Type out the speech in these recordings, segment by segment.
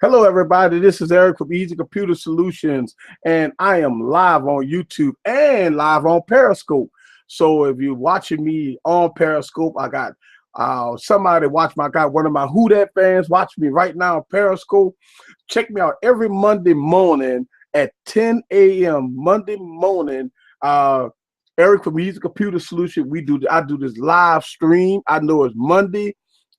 Hello, everybody. This is Eric from Easy Computer Solutions, and I am live on YouTube and live on Periscope. So if you're watching me on Periscope, I got somebody watch my guy, one of my Who Dat fans, watch me right now on Periscope. Check me out every Monday morning at 10 a.m. Monday morning. Eric from Easy Computer Solution. I do this live stream. I know it's Monday.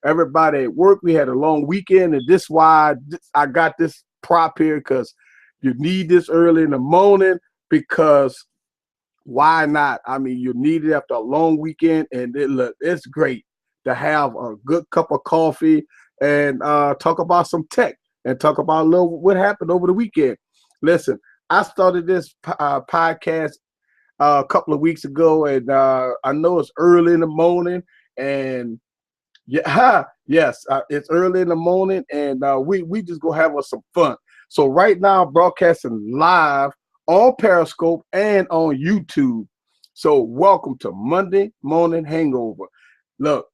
Everybody at work, we had a long weekend, and this is why I got this prop here, because you need this early in the morning, because why not? I mean, you need it after a long weekend, and it's great to have a good cup of coffee and talk about some tech and talk about a little what happened over the weekend. Listen, I started this podcast a couple of weeks ago, and I know it's early in the morning, and yeah, yes, it's early in the morning, and we just gonna have us some fun. So right now, broadcasting live on Periscope and on YouTube. So welcome to Monday Morning Hangover. Look,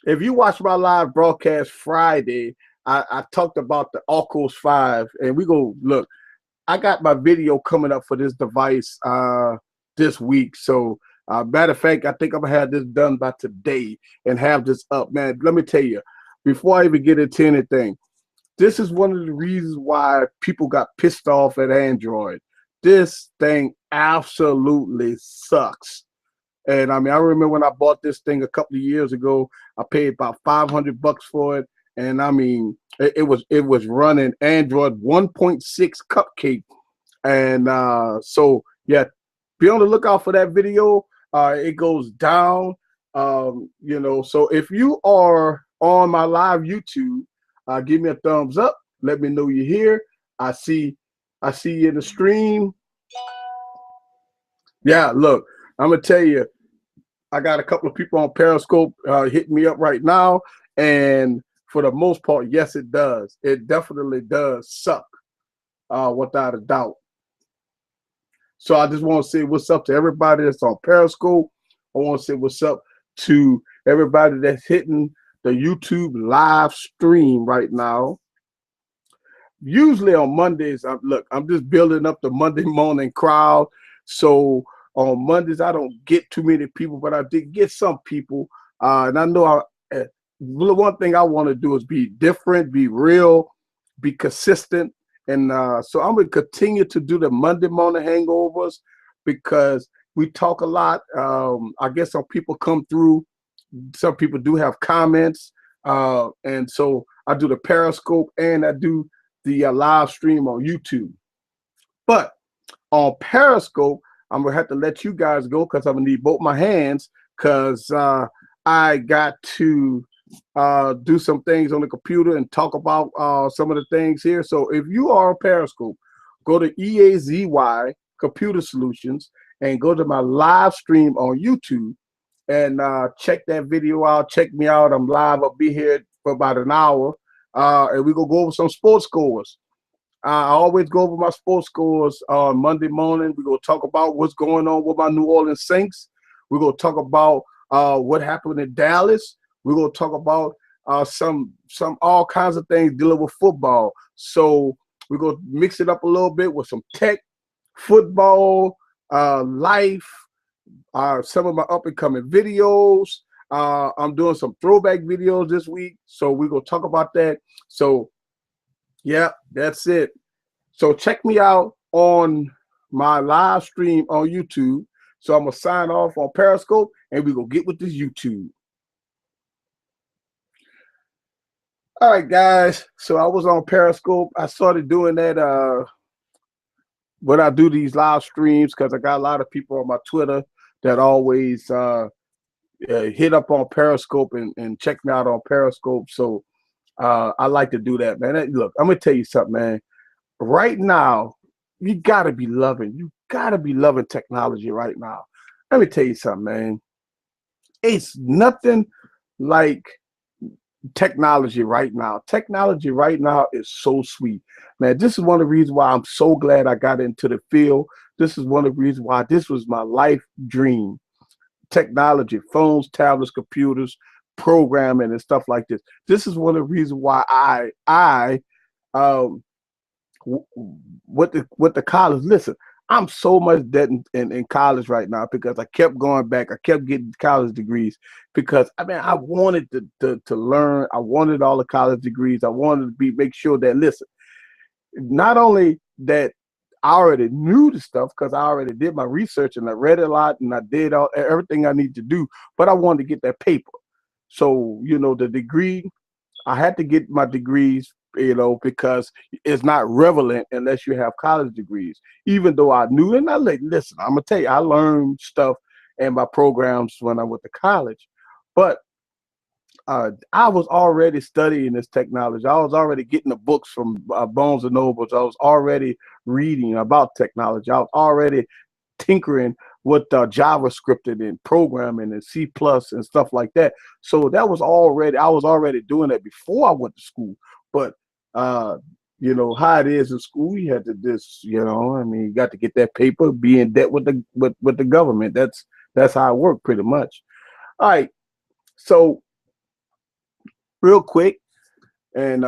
if you watch my live broadcast Friday, I talked about the Oculus 5, and we go look. I got my video coming up for this device this week, so. Matter of fact, I think I'm gonna have this done by today and have this up, man. Let me tell you, before I even get into anything, this is one of the reasons why people got pissed off at Android. This thing absolutely sucks. And I mean, I remember when I bought this thing a couple of years ago, I paid about $500 for it. And I mean, it was running Android 1.6 Cupcake. And so yeah, be on the lookout for that video. It goes down, so if you are on my live YouTube, give me a thumbs up. Let me know you're here. I see you in the stream. Yeah, look, I'm gonna tell you, I got a couple of people on Periscope hitting me up right now, and for the most part, yes, it does. It definitely does suck, without a doubt. So I just want to say what's up to everybody that's on Periscope. I want to say what's up to everybody that's hitting the YouTube live stream right now. Usually on Mondays, I'm just building up the Monday morning crowd. So on Mondays, I don't get too many people, but I did get some people. And I know one thing I want to do is be different, be real, be consistent. And so I'm going to continue to do the Monday morning hangovers, because we talk a lot. I guess some people come through. Some people do have comments. And so I do the Periscope and I do the live stream on YouTube. But on Periscope, I'm going to have to let you guys go, because I'm going to need both my hands, because I got to do some things on the computer and talk about some of the things here. So if you are on Periscope, go to EAZY Computer Solutions and go to my live stream on YouTube and check that video out. Check me out. I'm live. I'll be here for about an hour, and we're gonna go over some sports scores. I always go over my sports scores on Monday morning. We're gonna talk about what's going on with my New Orleans Saints. We're gonna talk about what happened in Dallas. We're gonna talk about some all kinds of things dealing with football. So we're gonna mix it up a little bit with some tech, football, life, some of my up and coming videos. I'm doing some throwback videos this week, so we're gonna talk about that. So yeah, that's it. So check me out on my live stream on YouTube. So I'm gonna sign off on Periscope, and we're gonna get with this YouTube. All right, guys. So I was on Periscope. I started doing that when I do these live streams, because I got a lot of people on my Twitter that always hit up on Periscope and check me out on Periscope. So I like to do that, man. Look, I'm gonna tell you something, man. Right now, you gotta be loving technology right now. Let me tell you something, man. It's nothing like technology right now. Technology right now is so sweet, man. This is one of the reasons why I'm so glad I got into the field. This is one of the reasons why this was my life dream. Technology, phones, tablets, computers, programming and stuff like this. This is one of the reasons why I um with the college. Listen, I'm so much debt in college right now because I kept going back. I kept getting college degrees because I mean I wanted to learn. I wanted all the college degrees. I wanted to make sure that listen, not only that I already knew the stuff because I already did my research and I read a lot and I did everything I need to do, but I wanted to get that paper. So, the degree, I had to get my degrees, because it's not relevant unless you have college degrees. Even though I knew, and listen, I'm gonna tell you, I learned stuff in my programs when I went to college, but I was already studying this technology. I was already getting the books from Bones and Nobles. I was already reading about technology. I was already tinkering with JavaScript and programming and C plus and stuff like that. So I was already doing that before I went to school. But how it is in school, you had to you got to get that paper, be in debt with the government. That's how it worked pretty much. All right. So real quick, and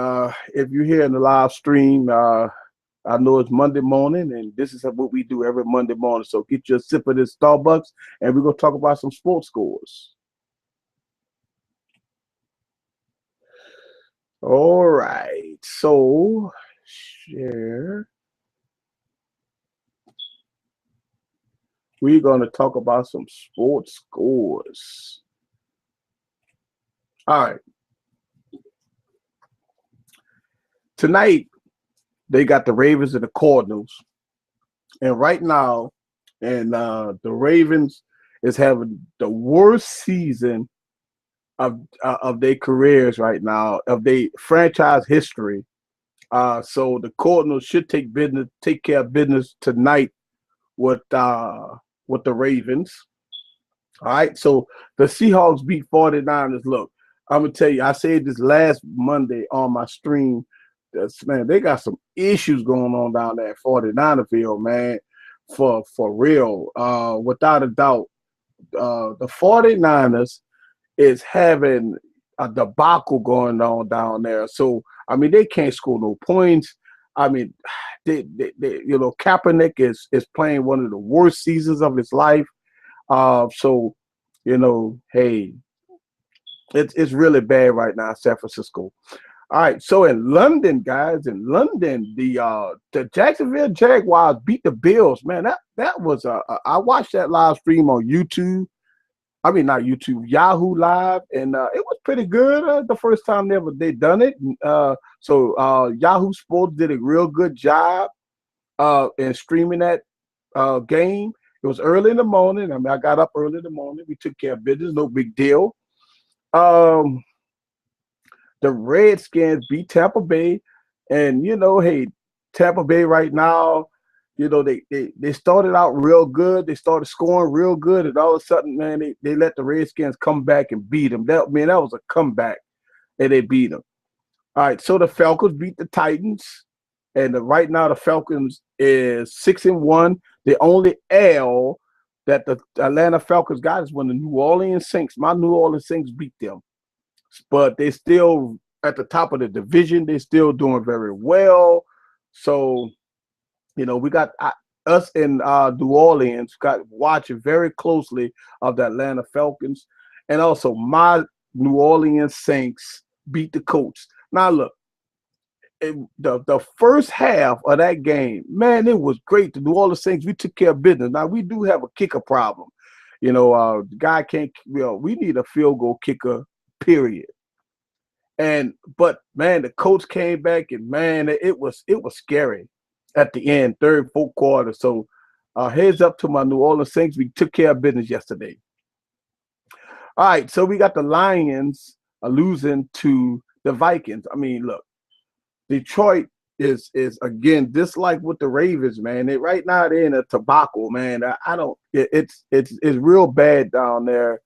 if you're here in the live stream, I know it's Monday morning, and this is what we do every Monday morning. So get you a sip of this Starbucks, and we're going to talk about some sports scores. All right. So share. We're going to talk about some sports scores. All right. Tonight, they got the Ravens and the Cardinals. And right now, the Ravens is having the worst season of their careers right now, of their franchise history. So the Cardinals should take care of business tonight with the Ravens. All right. So the Seahawks beat 49ers. Look, I'm gonna tell you, I said this last Monday on my stream. Man, they got some issues going on down there at 49er field, man. For real. Without a doubt. The 49ers is having a debacle going on down there. So, I mean, they can't score no points. I mean, Kaepernick is playing one of the worst seasons of his life. So, hey, it's really bad right now in San Francisco. All right, so in London, guys, the Jacksonville Jaguars beat the Bills. Man, that was I watched that live stream on YouTube. I mean, not YouTube, Yahoo Live, and it was pretty good. The first time they done it. So Yahoo Sports did a real good job in streaming that game. It was early in the morning. I mean, I got up early in the morning. We took care of business, no big deal. The Redskins beat Tampa Bay, and hey, Tampa Bay right now, they started out real good. They started scoring real good, and all of a sudden, man, they let the Redskins come back and beat them. That was a comeback, and they beat them. All right, so the Falcons beat the Titans, and right now the Falcons is 6-1. The only L that the Atlanta Falcons got is when the New Orleans Saints. My New Orleans Saints beat them. But they still at the top of the division. They're still doing very well. So, we got us in New Orleans got watching very closely of the Atlanta Falcons. And also my New Orleans Saints beat the Colts. Now, look, the first half of that game, man, it was great. The New Orleans Saints, we took care of business. Now, we do have a kicker problem. The guy can't, we need a field goal kicker, period. But man, the coach came back and man, it was scary at the end, third, fourth quarter. So heads up to my New Orleans Saints. We took care of business yesterday. All right, so we got the Lions losing to the Vikings. I mean, look, Detroit is again just like with the Ravens, man. Right now they're in a tobacco, man. It's real bad down there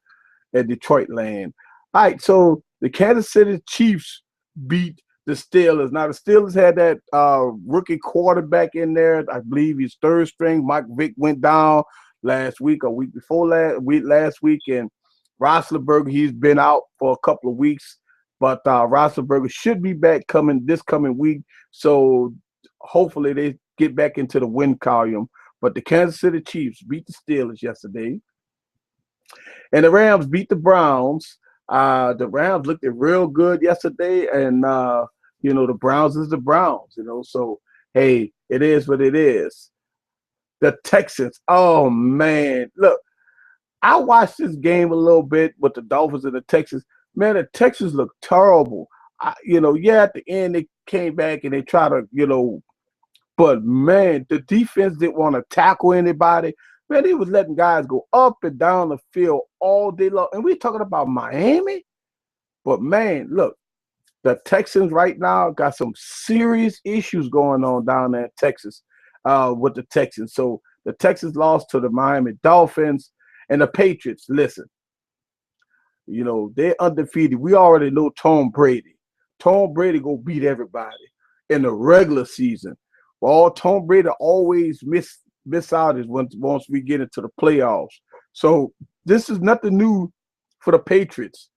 at Detroit land. All right, so the Kansas City Chiefs beat the Steelers. Now, the Steelers had that rookie quarterback in there. I believe he's third string. Mike Vick went down last week or week before last week, and Roethlisberger, he's been out for a couple of weeks, but Roethlisberger should be back this coming week. So hopefully they get back into the win column. But the Kansas City Chiefs beat the Steelers yesterday, and the Rams beat the Browns. The Rams looked real good yesterday, and the Browns is the Browns. So hey, it is what it is. The Texans, oh man, look. I watched this game a little bit with the Dolphins and the Texans. Man, the Texans look terrible. At the end they came back and they tried to, but man, the defense didn't want to tackle anybody. Man, they was letting guys go up and down the field all day long. And we're talking about Miami. But man, look, the Texans right now got some serious issues going on down there in Texas with the Texans. So the Texans lost to the Miami Dolphins. And the Patriots, listen, they're undefeated. We already know Tom Brady. Tom Brady go beat everybody in the regular season. Well, Tom Brady always miss out is once we get into the playoffs. So this is nothing new for the Patriots.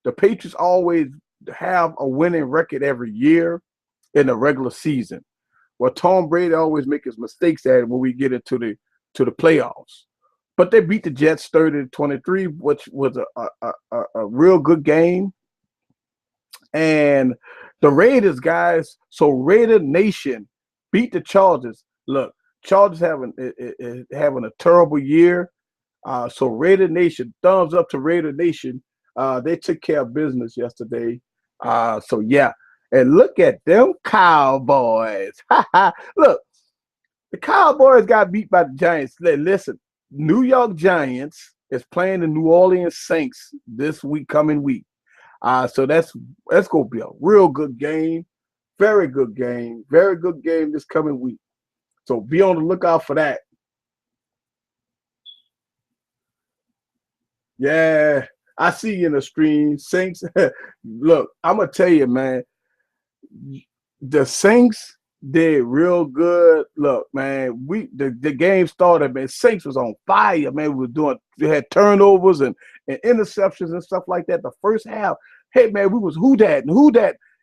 The Patriots always have a winning record every year in the regular season. Well, Tom Brady always makes his mistakes at it when we get into the playoffs. But they beat the Jets 30-23, which was a real good game. And the Raiders, guys, so Raider Nation beat the Chargers. Look, Chargers having a terrible year. So Raider Nation, thumbs up to Raider Nation. They took care of business yesterday. So yeah, and look at them Cowboys. Look, the Cowboys got beat by the Giants. Listen, New York Giants is playing the New Orleans Saints this coming week. So that's gonna be a real good game, very good game this coming week. So be on the lookout for that. Yeah, I see you in the stream, Saints. Look, I'm gonna tell you, man, the Saints did real good. Look, man, the game started, man. Saints was on fire, man. We had turnovers and interceptions and stuff like that. The first half, hey man, we was who that.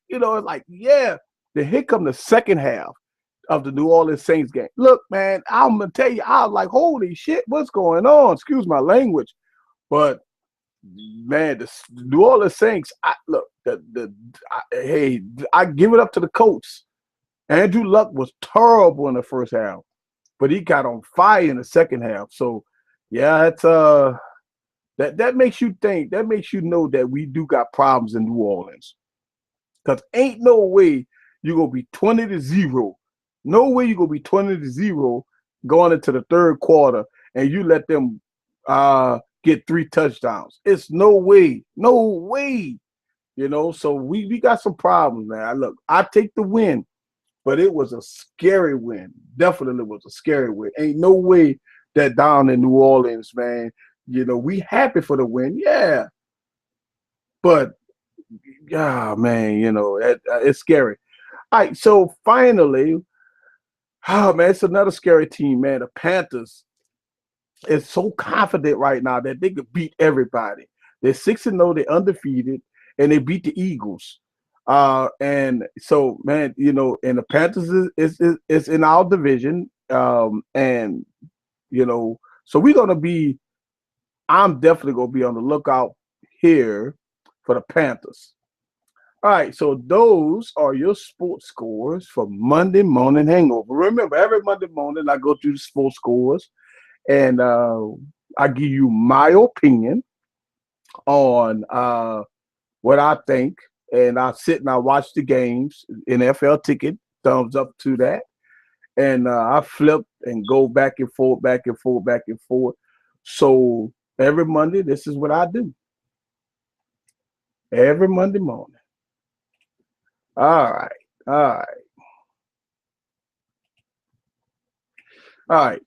It's like, yeah. Then here come the second half of the New Orleans Saints game. Look, man, I'm gonna tell you, I was like, holy shit, what's going on? Excuse my language, but man, the New Orleans Saints. I give it up to the coach. Andrew Luck was terrible in the first half, but he got on fire in the second half. So, yeah, it's that makes you think. That makes you know that we do got problems in New Orleans. Because ain't no way you're gonna be 20-0. No way you're gonna be 20-0 going into the third quarter and you let them get 3 touchdowns. It's no way. No way. So we got some problems, man. Look, I take the win. But it was a scary win. Definitely was a scary win. Ain't no way that down in New Orleans, man, we happy for the win. Yeah. But, yeah, man, it's scary. All right, so finally, man, it's another scary team, man. The Panthers is so confident right now that they could beat everybody. They're 6-0, they're undefeated, and they beat the Eagles. And so, man, and the Panthers is in our division. And so I'm definitely gonna be on the lookout here for the Panthers. All right, so those are your sports scores for Monday Morning Hangover. Remember, every Monday morning I go through the sports scores and I give you my opinion on what I think. And I sit and I watch the games, NFL ticket, thumbs up to that. And I flip and go back and forth, back and forth, back and forth. So every Monday, this is what I do. Every Monday morning. All right. All right.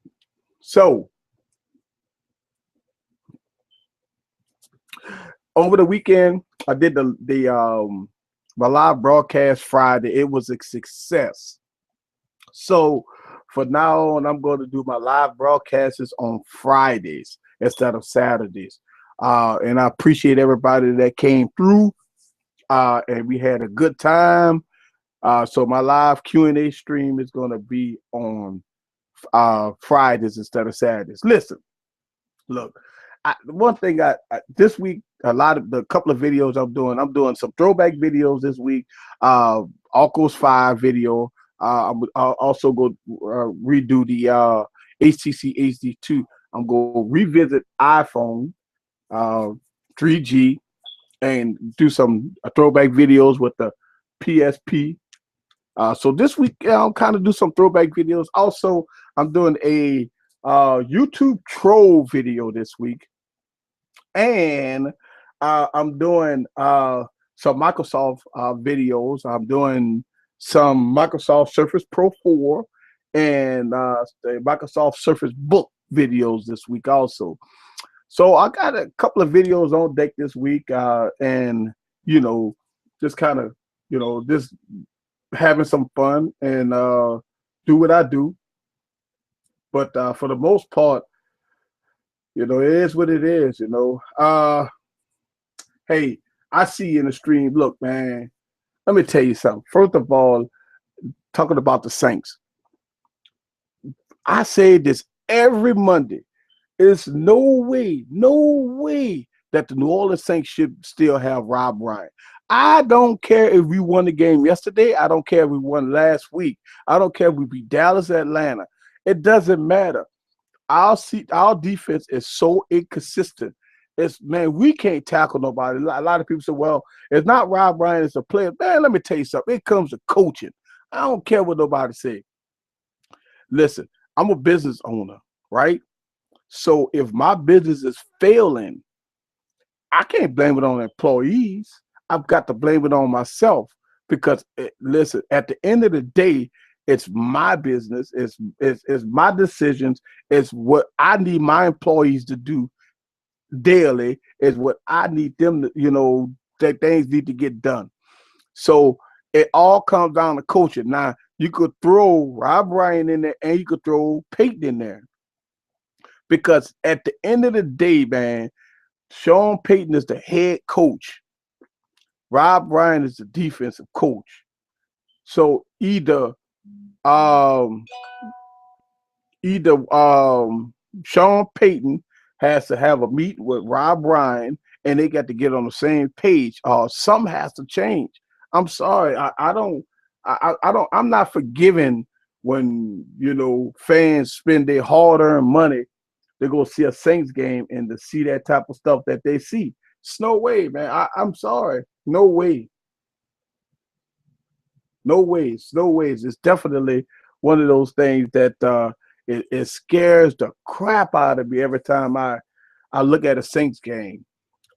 So over the weekend, I did my live broadcast Friday. It was a success. So for now on, I'm going to do my live broadcasts on Fridays instead of Saturdays. And I appreciate everybody that came through. And we had a good time. So my live Q&A stream is going to be on Fridays instead of Saturdays. Listen, look, one thing this week, the couple of videos I'm doing some throwback videos this week. Uncle's 5 video. I'll also go redo the HTC HD2. I'm going to revisit iPhone 3G and do some throwback videos with the PSP. So this week I'll kind of do some throwback videos. Also, I'm doing a YouTube troll video this week, and I'm doing some Microsoft videos. I'm doing some Microsoft Surface Pro 4 and the Microsoft Surface Book videos this week also. So I got a couple of videos on deck this week, and just kind of just having some fun and do what I do. But for the most part, it is what it is. Hey, I see you in the stream. Look, man, let me tell you something. First of all, talking about the Saints, I say this every Monday. There's no way that the New Orleans Saints should still have Rob Ryan. I don't care if we won the game yesterday. I don't care if we won last week. I don't care if we beat Dallas, Atlanta. It doesn't matter. Our defense is so inconsistent. We can't tackle nobody. A lot of people say, well, it's not Rob Ryan, it's a player. Man, let me tell you something. It comes to coaching. I don't care what nobody say. Listen, I'm a business owner, right? So if my business is failing, I can't blame it on employees. I've got to blame it on myself because, listen, at the end of the day, it's my business. It's my decisions. It's what I need my employees to do daily. Is what I need them to, that things need to get done. So it all comes down to coaching. Now, you could throw Rob Ryan in there and you could throw Peyton in there. Because at the end of the day, man, Sean Payton is the head coach. Rob Ryan is the defensive coach. So either Sean Payton has to have a meeting with Rob Ryan and they got to get on the same page, or something has to change. I'm sorry. I'm not forgiving when, fans spend their hard-earned money to go see a Saints game and to see that type of stuff that they see. It's no way, man. I'm sorry. No way. No ways. No ways. It's definitely one of those things that it scares the crap out of me every time I look at a Saints game.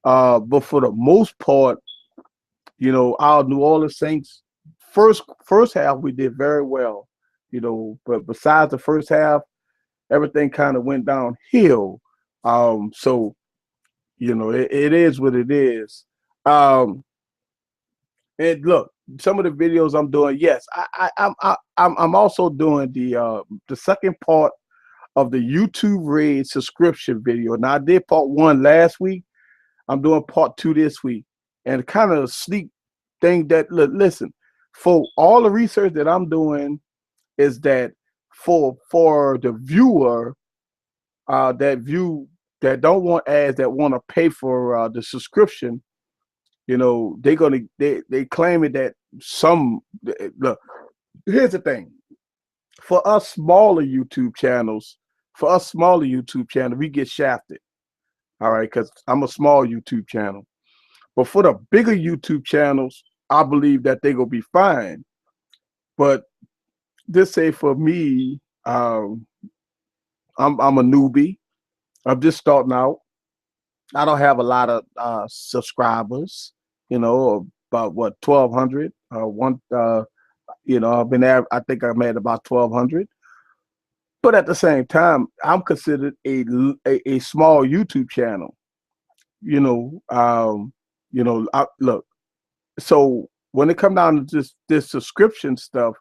But for the most part, our New Orleans Saints, first half we did very well, but besides the first half, everything kind of went downhill. So, it is what it is. And look, some of the videos I'm doing, yes, I'm also doing the second part of the YouTube Raid subscription video. Now I did part 1 last week. I'm doing part 2 this week, and kind of sneak thing that listen, for all the research that I'm doing is that for the viewer that don't want ads, that want to pay for the subscription, they claiming that look, here's the thing. For us smaller YouTube channels, we get shafted. All right, because I'm a small YouTube channel. But for the bigger YouTube channels, I believe that they're gonna be fine. But just say for me, I'm a newbie. I'm just starting out. I don't have a lot of subscribers. About 1,200. I've been there. I think I'm at about 1,200. But at the same time, I'm considered a small YouTube channel. Look. So when it comes down to this subscription stuff,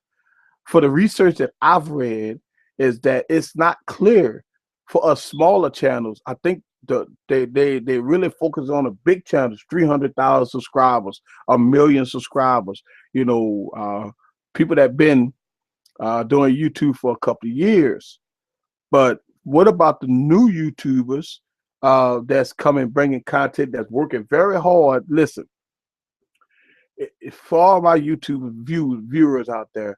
for the research that I've read, is that it's not clear for us smaller channels. I think they really focus on the big channels, 300,000 subscribers, a million subscribers. You know, people that been doing YouTube for a couple of years. But what about the new YouTubers that's coming, bringing content, that's working very hard? Listen, for all my YouTube viewers out there,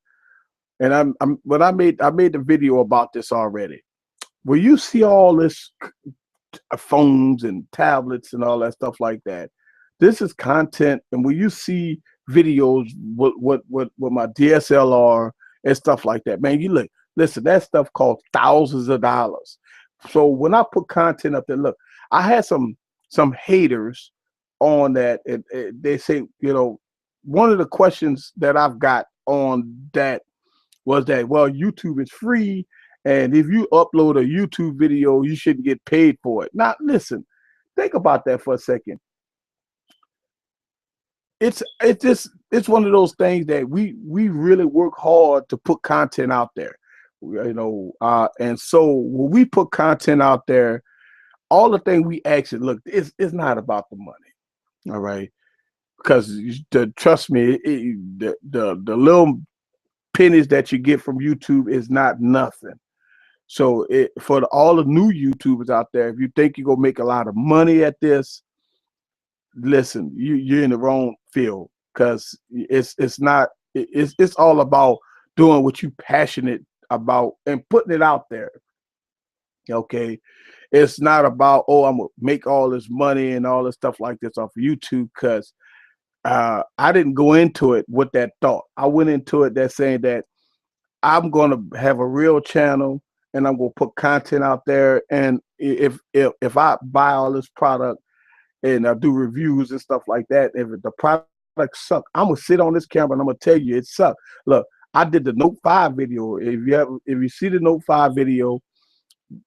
and when I made the video about this already. When you see all this phones and tablets and all that stuff like that, this is content. And when you see videos with my DSLR and stuff like that, man, you look, listen, that stuff costs thousands of dollars. So when I put content up there, look, I had some haters on that, and they say, you know, one of the questions that I've got on that was that, well, YouTube is free, and if you upload a YouTube video, you shouldn't get paid for it. Now, listen, think about that for a second. It's one of those things that we really work hard to put content out there, you know. And so when we put content out there, all the things we actually look, it's not about the money, all right? Because trust me, the little pennies that you get from YouTube is not nothing. So for all the new YouTubers out there, if you think you're gonna make a lot of money at this, listen, you're in the wrong field, because it's not. It's all about doing what you're passionate about and putting it out there. Okay, it's not about, oh, I'm gonna make all this money and all this stuff like this off of YouTube, because I didn't go into it with that thought. I went into it that saying that I'm going to have a real channel, and I'm going to put content out there. And if I buy all this product and I do reviews and stuff like that, if the product suck, I'm going to sit on this camera and I'm going to tell you it sucked. Look, I did the Note 5 video. If you see the Note 5 video,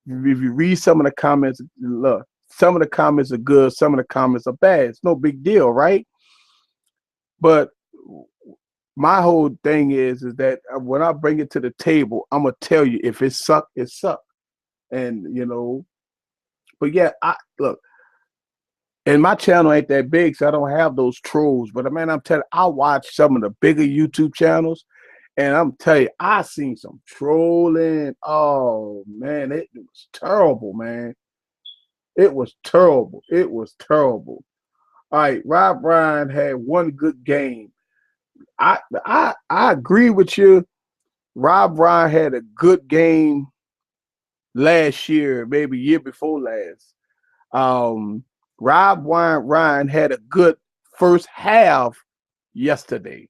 if you read some of the comments, look, some of the comments are good, some of the comments are bad. It's no big deal, right? But my whole thing is that when I bring it to the table, I'm gonna tell you, if it sucked, it sucked. And you know, but yeah, I look, and my channel ain't that big, so I don't have those trolls. But man, I'm telling you, I watch some of the bigger YouTube channels, and I'm telling you, I seen some trolling. Oh man, it was terrible, man. It was terrible. It was terrible. All right, Rob Ryan had one good game. I agree with you. Rob Ryan had a good game last year, maybe year before last. Rob Ryan had a good first half yesterday.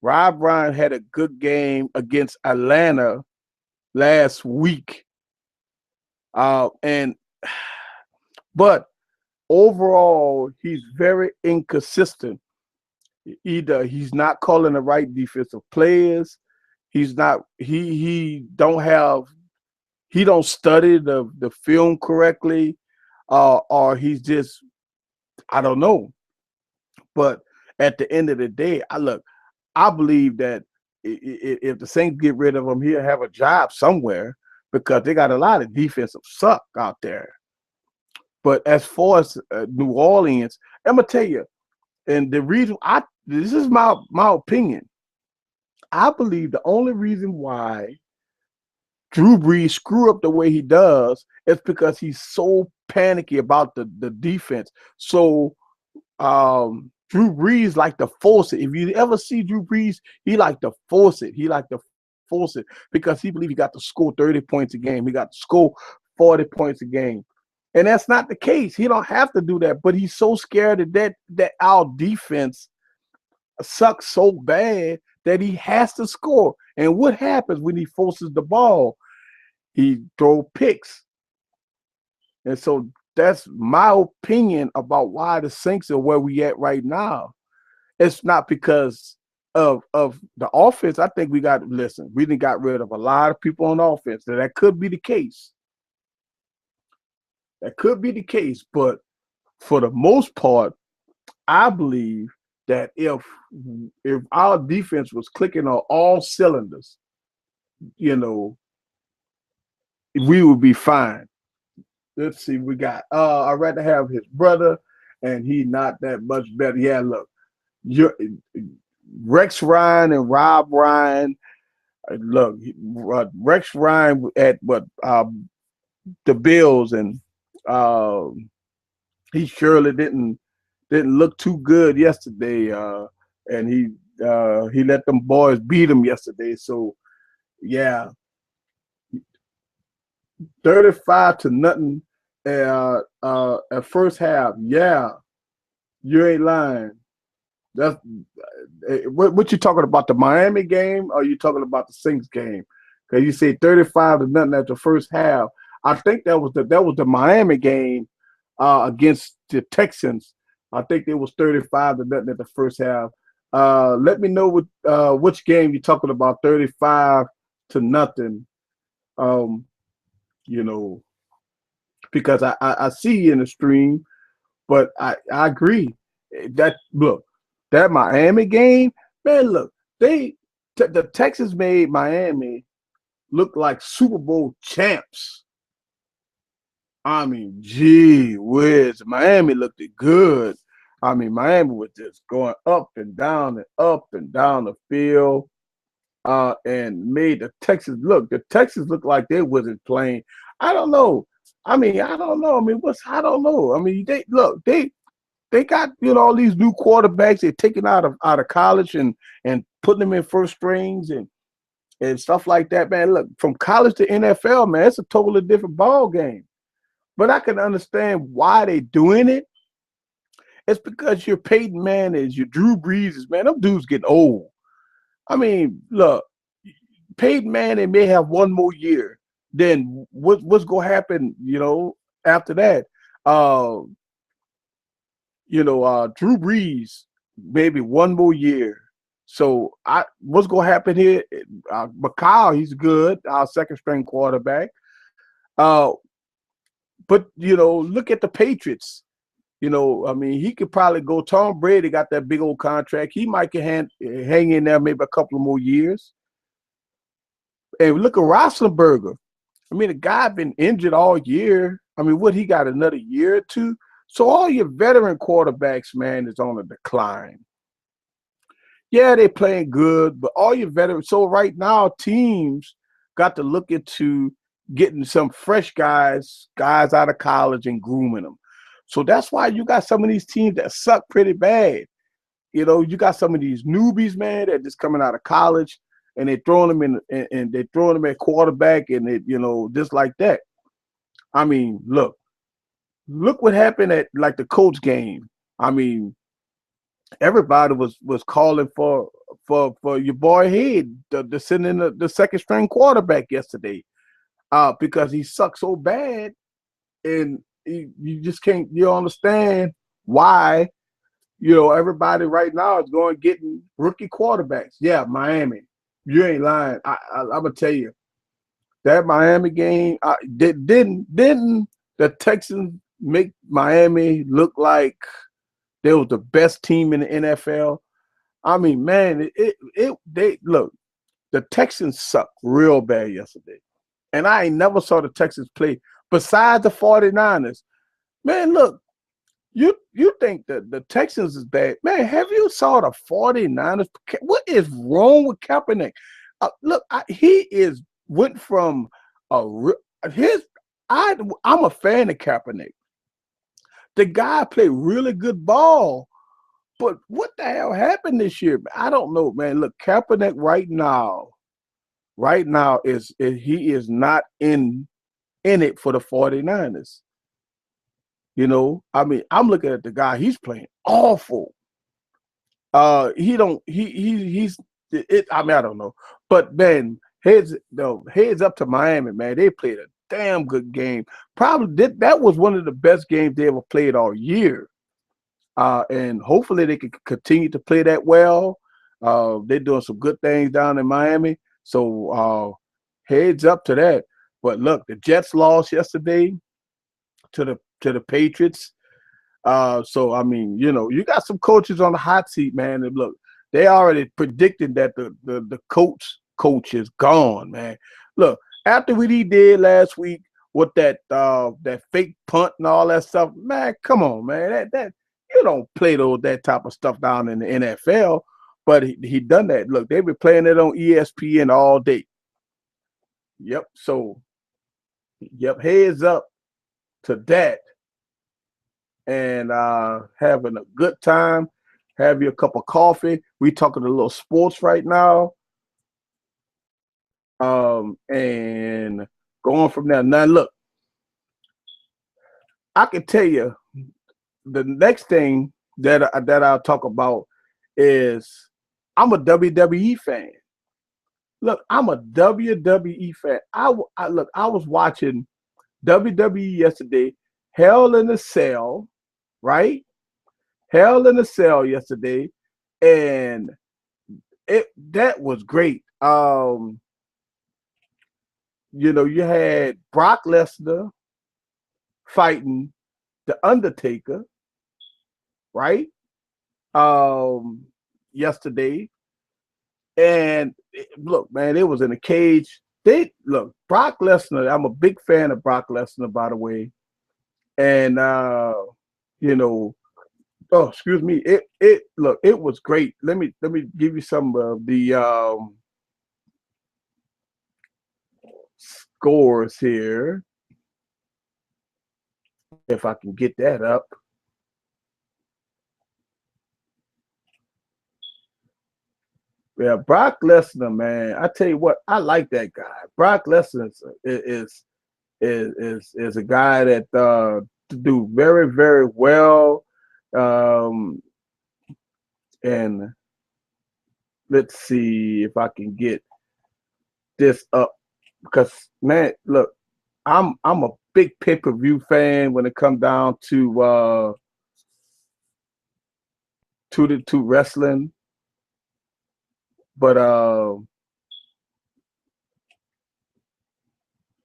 Rob Ryan had a good game against Atlanta last week. But overall, he's very inconsistent. Either he's not calling the right defensive players, he don't study the film correctly, or he's just, I don't know. But at the end of the day, I believe that if the Saints get rid of him, he'll have a job somewhere, because they got a lot of defensive suck out there. But as far as New Orleans, I'm gonna tell you, and the reason this is my opinion. I believe the only reason why Drew Brees screw up the way he does is because he's so panicky about the defense. So Drew Brees like to force it. If you ever see Drew Brees, he like to force it. He like to force it because he believes he got to score 30 points a game. He got to score 40 points a game. And that's not the case. He don't have to do that, but he's so scared that our defense sucks so bad that he has to score. And what happens when he forces the ball? He throw picks. And so that's my opinion about why the Saints are where we at right now. It's not because of the offense. I think we done got rid of a lot of people on offense. So that could be the case. That could be the case, but for the most part, I believe that if our defense was clicking on all cylinders, you know, we would be fine. let's see. We got. I'd rather have his brother, and he not that much better. Yeah, look, you Rex Ryan and Rob Ryan. Look, Rex Ryan at what the Bills, and uh, he surely didn't look too good yesterday. And he let them boys beat him yesterday. So yeah, 35-0 at first half. Yeah, you ain't lying. That's what you talking about, the Miami game, or you talking about the Saints game? Because you say 35-0 at the first half. I think that was the Miami game against the Texans. I think it was 35-0 at the first half. Let me know which game you're talking about. 35-0. Um, you know, because I see you in the stream, but I agree that look, that Miami game, man, look, the Texans made Miami look like Super Bowl champs. I mean, gee whiz, Miami looked good. I mean, Miami was just going up and down the field, and made the Texans look. The Texans looked like they wasn't playing. I don't know. I don't know. I don't know. I mean, they got all these new quarterbacks they're taking out of college and putting them in first strings and stuff like that, man. Look, from college to NFL, man, it's a totally different ball game. But I can understand why they're doing it. It's because your Peyton Manning, your Drew Brees, man, them dudes getting old. I mean, look, Peyton Manning may have one more year. Then what's gonna happen? After that, uh, Drew Brees maybe one more year. So what's gonna happen here? McCall, he's good, our second string quarterback. Uh, but look at the Patriots. He could probably go. Tom Brady got that big old contract. He might hang in there maybe a couple of more years. And look at Roethlisberger. The guy been injured all year. What, he got another year or two? So all your veteran quarterbacks, man, is on a decline. Yeah, they playing good, but all your veterans. So right now, teams got to look into getting some fresh guys out of college and grooming them. So that's why you got some of these teams that suck pretty bad. You got some of these newbies, man, that just coming out of college and they're throwing them and they're throwing them at quarterback and just like that. Look what happened at like the Colts game. Everybody was calling for your boy Head to send in the second string quarterback yesterday, because he sucks so bad, and you just can't understand why everybody right now is going getting rookie quarterbacks. Yeah, Miami, you ain't lying. I'm gonna tell you that Miami game didn't the Texans make Miami look like they was the best team in the NFL. Man, they look, the Texans sucked real bad yesterday. And I ain't never saw the Texans play besides the 49ers. Man, look, you think that the Texans is bad. Man, have you saw the 49ers? What is wrong with Kaepernick? Look, went from I'm a fan of Kaepernick. The guy played really good ball. But what the hell happened this year? I don't know, man. Look, Kaepernick right now he is not in it for the 49ers. I'm looking at the guy, he's playing awful. I don't know. But man, heads up to Miami, man. They played a damn good game. Probably that was one of the best games they ever played all year. And hopefully they can continue to play that well. They're doing some good things down in Miami. So heads up to that. But look, the Jets lost yesterday to the Patriots. You got some coaches on the hot seat, man. And look, they already predicted that the coach is gone, man. Look, after what he did last week with that fake punt and all that stuff. Man, come on, man. That you don't play that type of stuff down in the NFL. But he done that. Look, they've been playing it on ESPN all day. Yep. So, yep, heads up to that, and having a good time. Have you a cup of coffee. We talking a little sports right now. And going from there. Now, look, I can tell you the next thing that I'll talk about is I'm a WWE fan. Look, I'm a WWE fan. I was watching WWE yesterday, Hell in a Cell, right? Hell in a Cell yesterday, and that was great. You had Brock Lesnar fighting The Undertaker, right? Yesterday. And look, man, it was in a cage. Look, Brock Lesnar, I'm a big fan of Brock Lesnar, by the way. And you know, oh, excuse me. It was great. Let me give you some of the scores here. If I can get that up. Yeah, Brock Lesnar, man. I tell you what, I like that guy. Brock Lesnar is a guy that do very, very well. And let's see if I can get this up, because man, look, I'm a big pay-per-view fan when it comes down to wrestling. But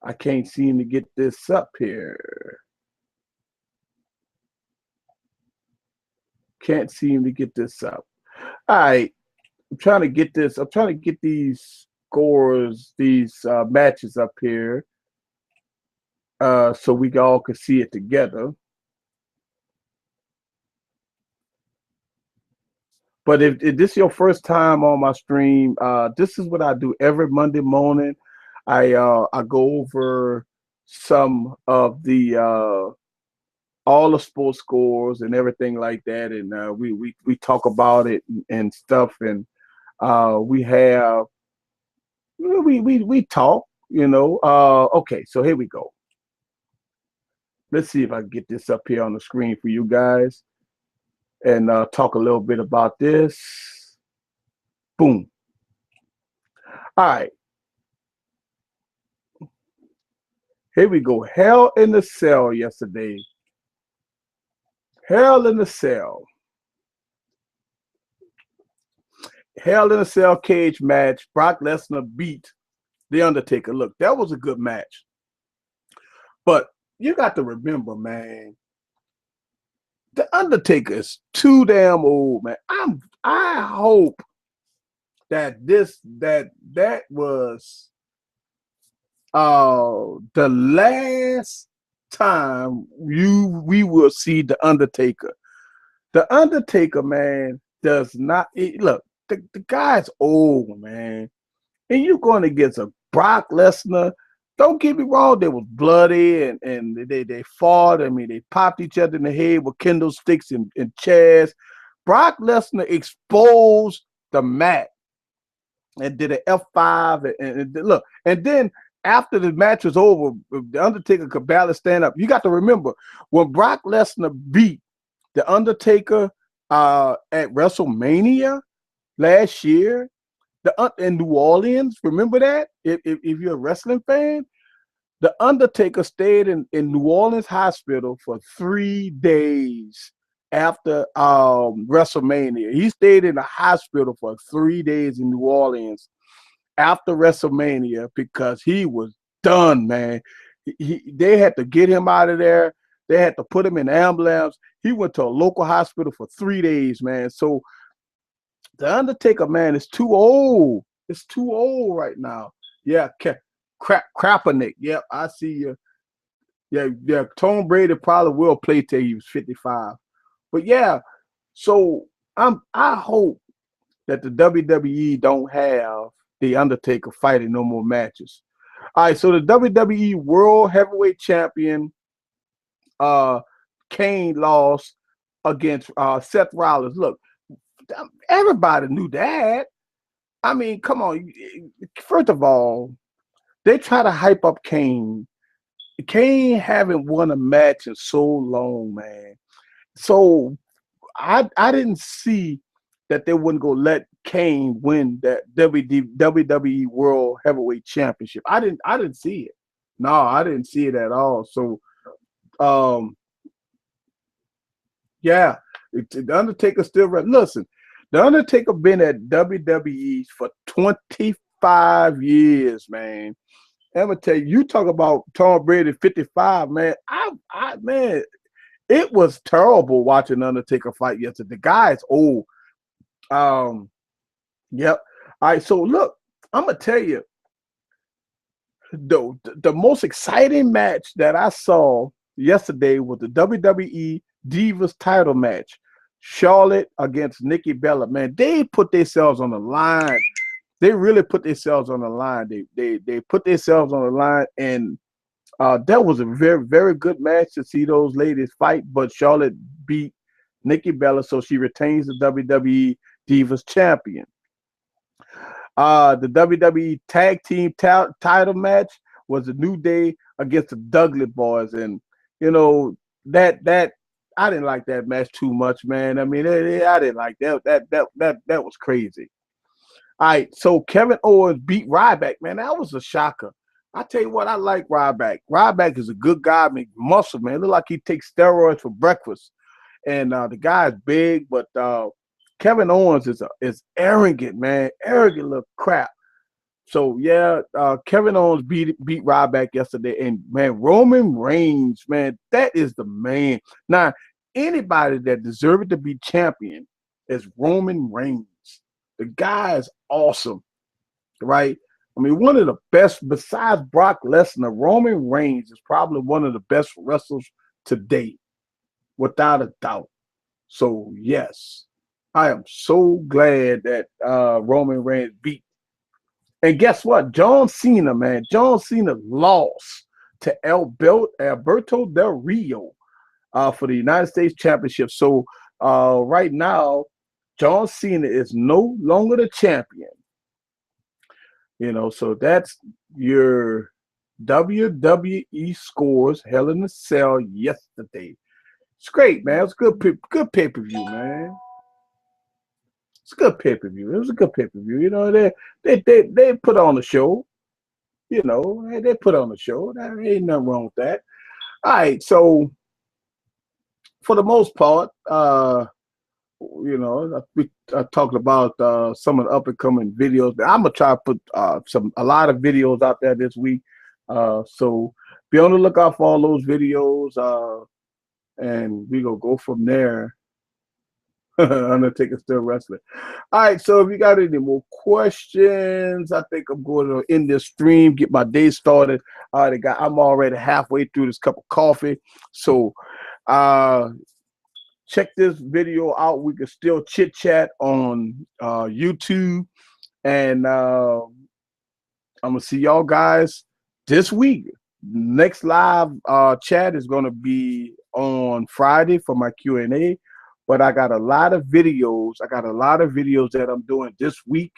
I can't seem to get this up here. Can't seem to get this up. All right. I'm trying to get this. I'm trying to get these scores, these matches up here, so we all can see it together. But if this is your first time on my stream, this is what I do every Monday morning. I go over some of the all the sports scores and everything like that, and we talk about it and stuff, and we talk, Okay, so here we go. Let's see if I can get this up here on the screen for you guys, and talk a little bit about this. Boom. All right. Here we go. Hell in the Cell yesterday. Hell in the Cell. Hell in a Cell cage match. Brock Lesnar beat The Undertaker. Look, that was a good match. But you got to remember, man, The Undertaker is too damn old, man. I hope that that was the last time we will see The Undertaker. The Undertaker, man, does not look. The guy's old, man, and you're going against a Brock Lesnar. Don't get me wrong, they was bloody and they fought. I mean, they popped each other in the head with kendo sticks and chairs. Brock Lesnar exposed the mat and did an F5 and look. And then after the match was over, the Undertaker could barely stand up. You got to remember, when Brock Lesnar beat the Undertaker at WrestleMania last year, in New Orleans, remember that? If you're a wrestling fan, the Undertaker stayed in New Orleans hospital for 3 days after WrestleMania. He stayed in the hospital for 3 days in New Orleans after WrestleMania because he was done, man. They had to get him out of there. They had to put him in an ambulance. He went to a local hospital for 3 days, man. So the Undertaker, man, is too old. It's too old right now. Yeah, Krapanik. Yep, I see you. Yeah. Tom Brady probably will play till he was 55. But yeah, so I hope that the WWE don't have the Undertaker fighting no more matches. All right, so the WWE World Heavyweight Champion uh Kane lost against Seth Rollins. Look, everybody knew that. I mean, come on. First of all, they try to hype up Kane. Kane haven't won a match in so long, man. So I didn't see that they wouldn't go let Kane win that WWE World Heavyweight Championship. I didn't see it. No, I didn't see it at all. So um yeah, the Undertaker still listen. The Undertaker been at WWE for 25 years, man. I'm gonna tell you, you talk about Tom Brady 55, man. Man, it was terrible watching Undertaker fight yesterday. The guy is old. Um, yep. All right, so look, I'm gonna tell you, the most exciting match that I saw yesterday was the WWE Divas title match. Charlotte against Nikki Bella. Man, they put themselves on the line. They really put themselves on the line. They put themselves on the line, and that was a very, very good match to see those ladies fight. But Charlotte beat Nikki Bella, so she retains the WWE Divas champion. The WWE Tag Team title match was a New Day against the Dudley Boys, and you know that I didn't like that match too much, man. I mean, I didn't like that. That was crazy. All right, so Kevin Owens beat Ryback, man. That was a shocker. I tell you what, I like Ryback. Ryback is a good guy, make muscle, man. Look like he takes steroids for breakfast. And the guy's big, but Kevin Owens is arrogant, man. Arrogant little crap. So yeah, Kevin Owens beat Ryback yesterday, and man, Roman Reigns, man, that is the man. Now, anybody that deserved to be champion is Roman Reigns. The guy is awesome, right? I mean, one of the best, besides Brock Lesnar, Roman Reigns is probably one of the best wrestlers to date, without a doubt. So, yes, I am so glad that Roman Reigns beat. And guess what? John Cena, man. John Cena lost to Alberto Del Rio for the United States Championship. So, right now, John Cena is no longer the champion. So that's your WWE scores, Hell in a Cell yesterday. It's great, man. It's good pay-per-view, man. It's a good pay-per-view. It was a good pay-per-view. They put on the show. They put on the show. There ain't nothing wrong with that. All right, so for the most part, we talked about some of the up and coming videos. I'm gonna try to put a lot of videos out there this week. So be on the lookout for all those videos, and we gonna go from there. Undertaker still wrestling. All right, so if you got any more questions, I think I'm going to end this stream, get my day started. I'm already halfway through this cup of coffee, so check this video out. We can still chit chat on YouTube, and I'm gonna see y'all guys this week. Next live chat is gonna be on Friday for my Q&A. But I got a lot of videos. That I'm doing this week.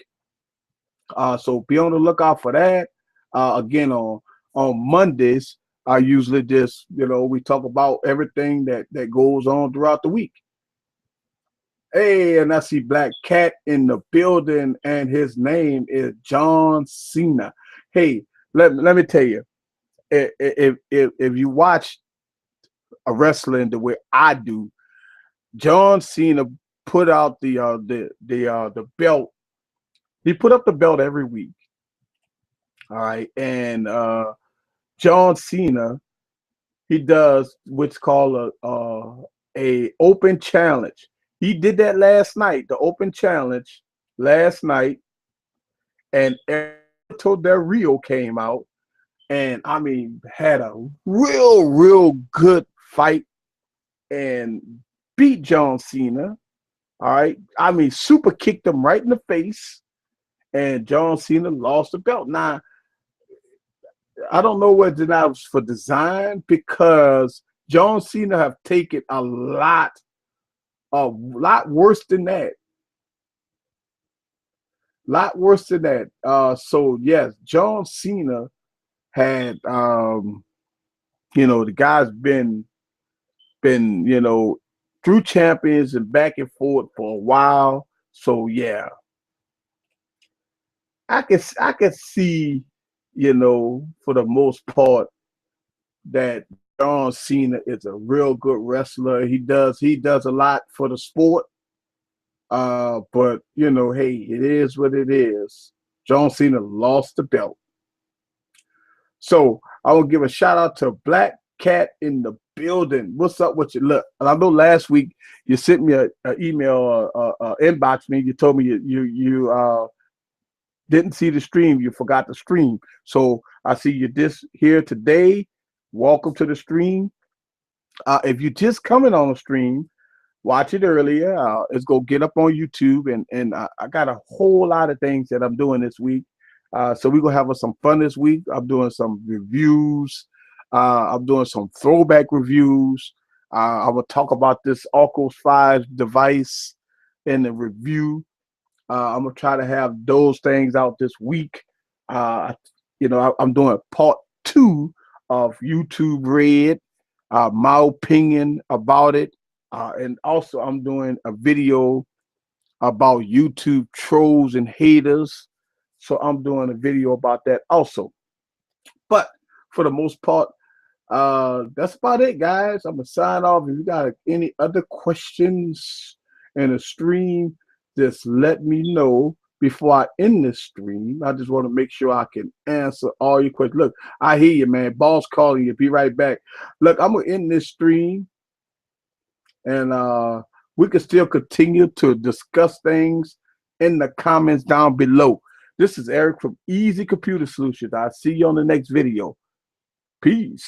So be on the lookout for that. Again, on Mondays, I usually just, we talk about everything that goes on throughout the week. Hey, and I see Black Cat in the building, and his name is John Cena. Hey, let me tell you, if you watch a wrestling the way I do, John Cena put out the belt. He put up the belt every week. All right, and John Cena, he does what's called a open challenge. He did that last night, the open challenge last night, and Alberto Del Rio came out and I mean had a real good fight and beat John Cena. All right, I mean super kicked him right in the face, and John Cena lost the belt. Now I don't know whether that was for design because John Cena have taken a lot worse than that. Lot worse than that. So yes, John Cena had the guy's been through champions and back and forth for a while. So yeah, I could see, for the most part that John Cena is a real good wrestler. He does a lot for the sport. But hey, it is what it is. John Cena lost the belt. So I will give a shout out to Black Cat in the building. What's up with you? Look, I know last week you sent me an email, inbox me. You told me you didn't see the stream. You forgot the stream. So I see you this here today. Welcome to the stream. If you just coming on the stream, watch it earlier. Let's go get up on YouTube, and I got a whole lot of things that I'm doing this week. So we're gonna have some fun this week. I'm doing some reviews. I'm doing some throwback reviews. I will talk about this Oculus 5 device in the review. I'm gonna try to have those things out this week. I'm doing part 2 of YouTube Red, my opinion about it. And also, I'm doing a video about YouTube trolls and haters. So I'm doing a video about that also. But for the most part, that's about it, guys. I'm going to sign off. If you got any other questions in the stream, just let me know before I end this stream. I just want to make sure I can answer all your questions. Look, I hear you, man. Boss calling you. Be right back. Look, I'm going to end this stream. And we can still continue to discuss things in the comments down below. This is Eric from Easy Computer Solutions. I'll see you on the next video. Peace.